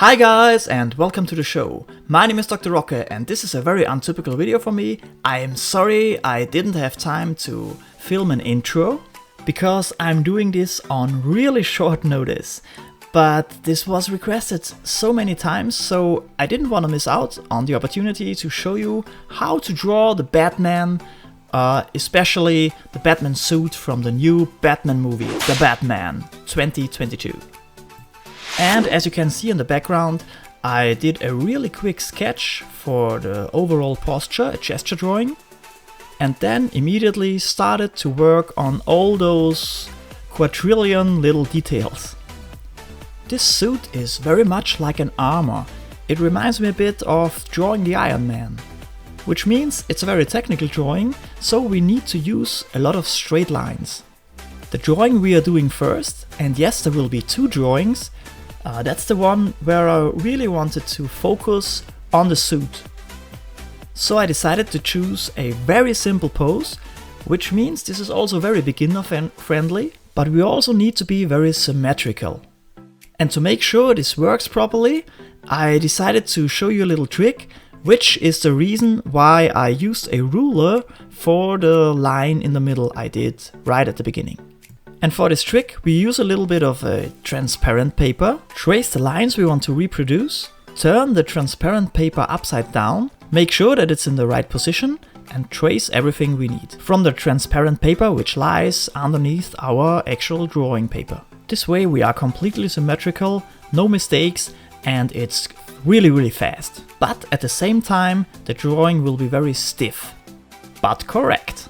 Hi guys and welcome to the show. My name is Dr. Rocket and this is a very untypical video for me. I am sorry I didn't have time to film an intro because I'm doing this on really short notice. But this was requested so many times, so I didn't want to miss out on the opportunity to show you how to draw the Batman, especially the Batman suit from the new Batman movie, The Batman 2022. And as you can see in the background, I did a really quick sketch for the overall posture, a gesture drawing, and then immediately started to work on all those quadrillion little details. This suit is very much like an armor. It reminds me a bit of drawing the Iron Man, which means it's a very technical drawing, so we need to use a lot of straight lines. The drawing we are doing first, and yes, there will be two drawings. That's the one where I really wanted to focus on the suit. So I decided to choose a very simple pose, which means this is also very beginner friendly, but we also need to be very symmetrical. And to make sure this works properly, I decided to show you a little trick, which is the reason why I used a ruler for the line in the middle I did right at the beginning. And for this trick, we use a little bit of a transparent paper, trace the lines we want to reproduce, turn the transparent paper upside down, make sure that it's in the right position, and trace everything we need from the transparent paper which lies underneath our actual drawing paper. This way we are completely symmetrical, no mistakes, and it's really fast. But at the same time, the drawing will be very stiff, but correct.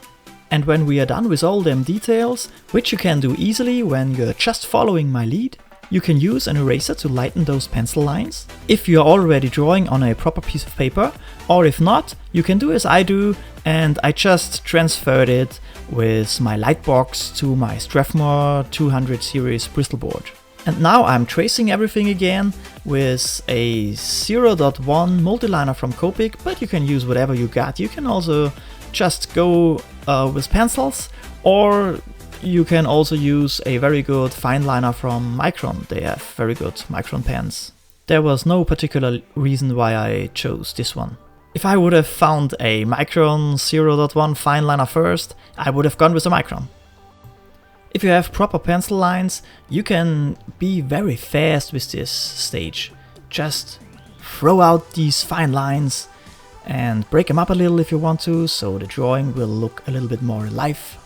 And when we are done with all them details, which you can do easily when you're just following my lead, you can use an eraser to lighten those pencil lines, if you're already drawing on a proper piece of paper, or if not, you can do as I do, and I just transferred it with my Lightbox to my Strathmore 200 series Bristol board. And now I'm tracing everything again with a 0.1 multiliner from Copic, but you can use whatever you got. You can also just go with pencils, or you can also use a very good fine liner from Micron. They have very good Micron Pens. There was no particular reason why I chose this one. If I would have found a Micron 0.1 fine liner first, I would have gone with a Micron. If you have proper pencil lines, you can be very fast with this stage. Just throw out these fine lines and break them up a little if you want to, so the drawing will look a little bit more alive.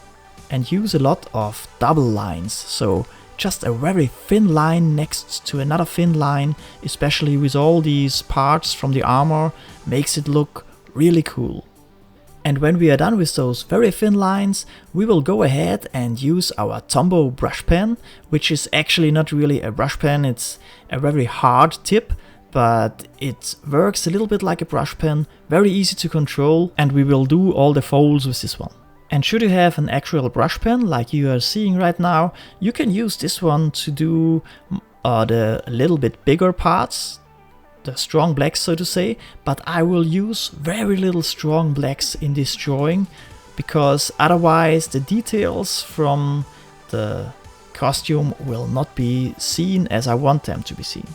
And use a lot of double lines, so just a very thin line next to another thin line, especially with all these parts from the armor, makes it look really cool. And when we are done with those very thin lines, we will go ahead and use our Tombow brush pen, which is actually not really a brush pen, it's a very hard tip, but it works a little bit like a brush pen, very easy to control, and we will do all the folds with this one. And should you have an actual brush pen like you are seeing right now, you can use this one to do the little bit bigger parts, the strong blacks so to say, but I will use very little strong blacks in this drawing, because otherwise the details from the costume will not be seen as I want them to be seen.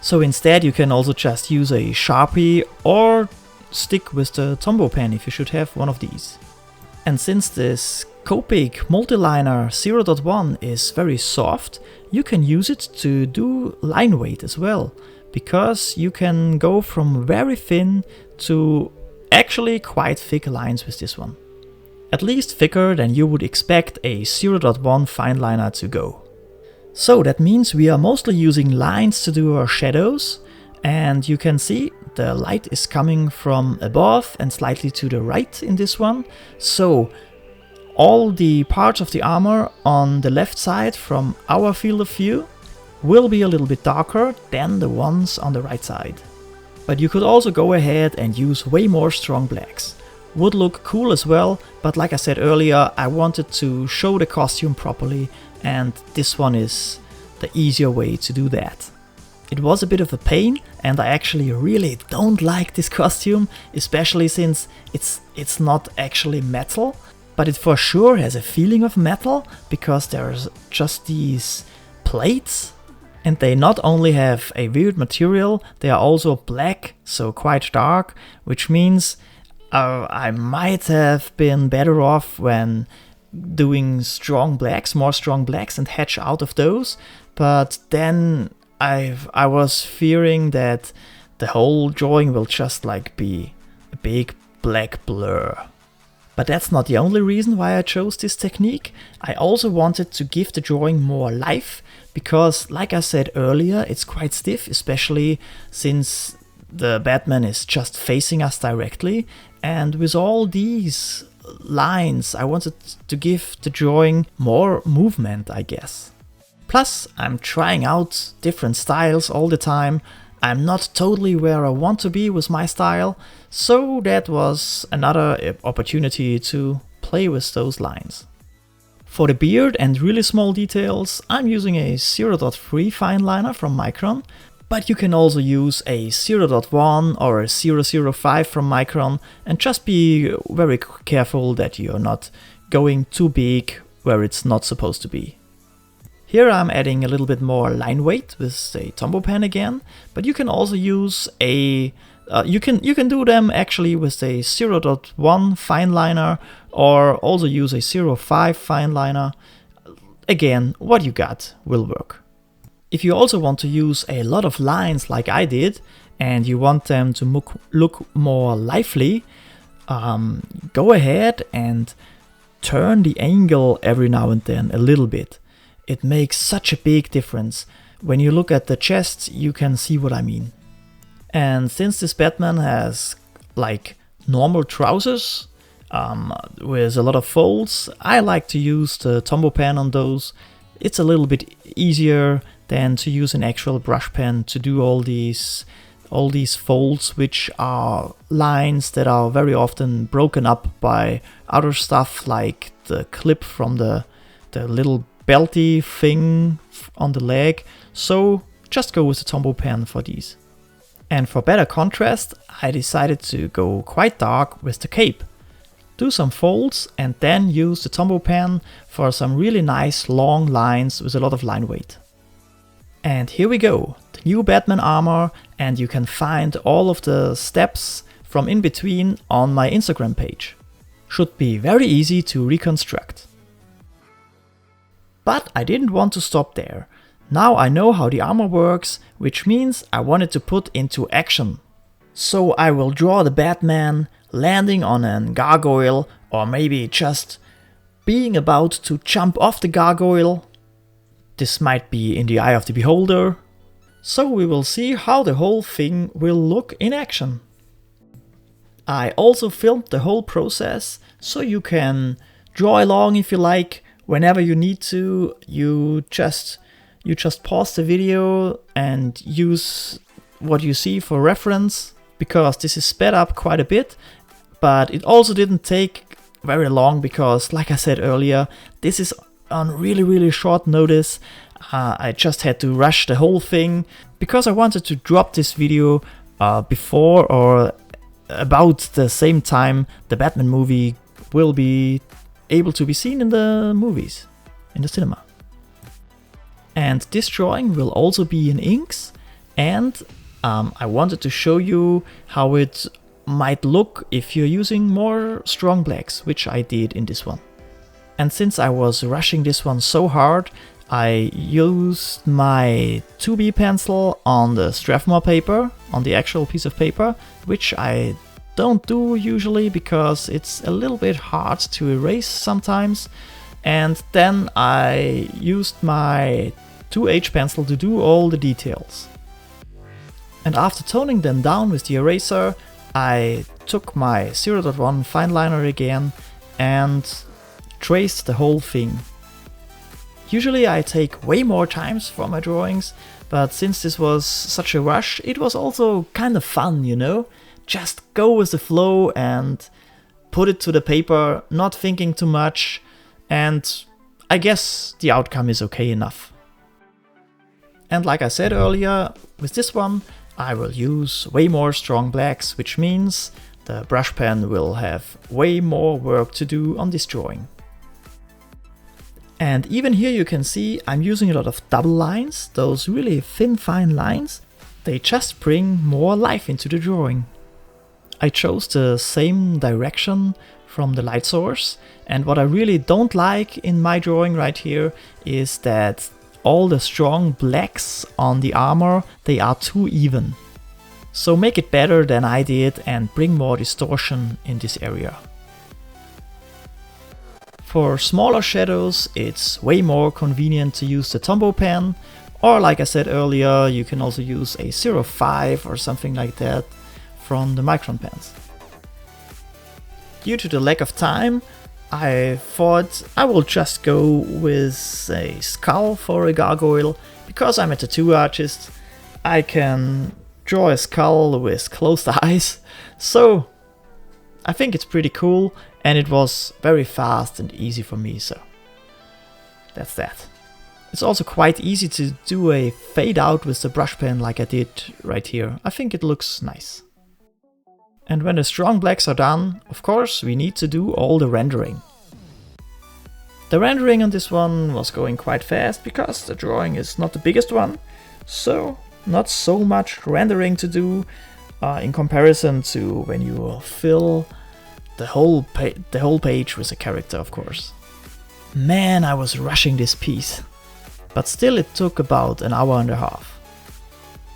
So instead you can also just use a Sharpie or stick with the Tombow pen if you should have one of these. And since this Copic Multiliner 0.1 is very soft, you can use it to do line weight as well, because you can go from very thin to actually quite thick lines with this one. At least thicker than you would expect a 0.1 fine liner to go. So that means we are mostly using lines to do our shadows, and you can see the light is coming from above and slightly to the right in this one. So all the parts of the armor on the left side from our field of view will be a little bit darker than the ones on the right side. But you could also go ahead and use way more strong blacks. Would look cool as well, but like I said earlier, I wanted to show the costume properly, and this one is the easier way to do that. It was a bit of a pain, and I actually really don't like this costume, especially since it's not actually metal, but it for sure has a feeling of metal, because there's just these plates And they not only have a weird material, they are also black, so quite dark, which means I might have been better off when doing strong blacks, more strong blacks, and hatch out of those. But then I was fearing that the whole drawing will just like be a big black blur. But that's not the only reason why I chose this technique. I also wanted to give the drawing more life, because like I said earlier, it's quite stiff, especially since the Batman is just facing us directly. And with all these lines, I wanted to give the drawing more movement, I guess. Plus, I'm trying out different styles all the time. I'm not totally where I want to be with my style, so that was another opportunity to play with those lines. For the beard and really small details, I'm using a 0.3 fine liner from Micron, but you can also use a 0.1 or a 0.05 from Micron, and just be very careful that you're not going too big where it's not supposed to be. Here I'm adding a little bit more line weight with a Tombow pen again, but you can also use a you can do them actually with a 0.1 fine liner, or also use a 0.5 fine liner. Again, what you got will work. If you also want to use a lot of lines like I did, and you want them to look more lively, go ahead and turn the angle every now and then a little bit. It makes such a big difference. When you look at the chest, you can see what I mean. And since this Batman has like normal trousers with a lot of folds, I like to use the Tombow pen on those. It's a little bit easier than to use an actual brush pen to do all these folds, which are lines that are very often broken up by other stuff, like the clip from the little belty thing on the leg. So just go with the Tombow pen for these. And for better contrast, I decided to go quite dark with the cape. Do some folds and then use the Tombow pen for some really nice long lines with a lot of line weight. And here we go, the new Batman armor, and you can find all of the steps from in between on my Instagram page. Should be very easy to reconstruct. But I didn't want to stop there. Now I know how the armor works, which means I wanted to put into action. So I will draw the Batman landing on a gargoyle, or maybe just being about to jump off the gargoyle. This might be in the eye of the beholder. So we will see how the whole thing will look in action. I also filmed the whole process, so you can draw along if you like. Whenever you need to, you just pause the video and use what you see for reference, because this is sped up quite a bit, but it also didn't take very long because, like I said earlier, this is on really short notice. I just had to rush the whole thing because I wanted to drop this video before or about the same time the Batman movie will be able to be seen in the movies, in the cinema. And this drawing will also be in inks, and I wanted to show you how it might look if you're using more strong blacks, which I did in this one. And since I was rushing this one so hard, I used my 2B pencil on the Strathmore paper, on the actual piece of paper, which I don't do usually because it's a little bit hard to erase sometimes. And then I used my 2H pencil to do all the details. And after toning them down with the eraser, I took my 0.1 fine liner again and traced the whole thing. Usually I take way more times for my drawings, but since this was such a rush, it was also kind of fun, you know? Just go with the flow and put it to the paper, not thinking too much, and I guess the outcome is okay enough. And like I said earlier, with this one I will use way more strong blacks, which means the brush pen will have way more work to do on this drawing. And even here you can see I'm using a lot of double lines, those really thin fine lines. They just bring more life into the drawing. I chose the same direction from the light source, and what I really don't like in my drawing right here is that all the strong blacks on the armor, they are too even. So make it better than I did and bring more distortion in this area. For smaller shadows, it's way more convenient to use the Tombow pen, or like I said earlier, you can also use a 0.5 or something like that from the Micron Pens. Due to the lack of time, I thought I will just go with a skull for a gargoyle. Because I'm a tattoo artist, I can draw a skull with closed eyes, so I think it's pretty cool, and it was very fast and easy for me, so that's that. It's also quite easy to do a fade out with the brush pen like I did right here. I think it looks nice. And when the strong blacks are done, of course, we need to do all the rendering. The rendering on this one was going quite fast because the drawing is not the biggest one, so not so much rendering to do in comparison to when you fill the whole page with a character, of course. Man, I was rushing this piece. But still it took about an hour and a half.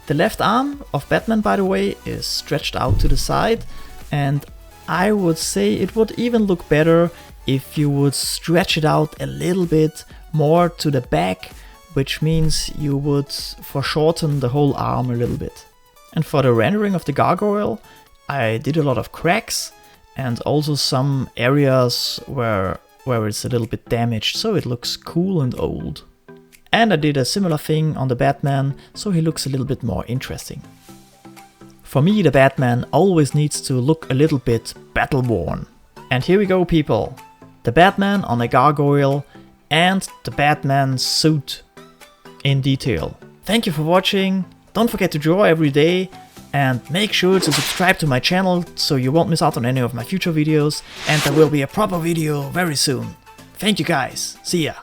The left arm of Batman, by the way, is stretched out to the side, and I would say it would even look better if you would stretch it out a little bit more to the back, which means you would foreshorten the whole arm a little bit. And for the rendering of the gargoyle, I did a lot of cracks and also some areas where it's a little bit damaged, so it looks cool and old. And I did a similar thing on the Batman, so he looks a little bit more interesting. For me, the Batman always needs to look a little bit battle-worn. And here we go, people. The Batman on a gargoyle and the Batman suit in detail. Thank you for watching. Don't forget to draw every day and make sure to subscribe to my channel so you won't miss out on any of my future videos, and there will be a proper video very soon. Thank you guys. See ya.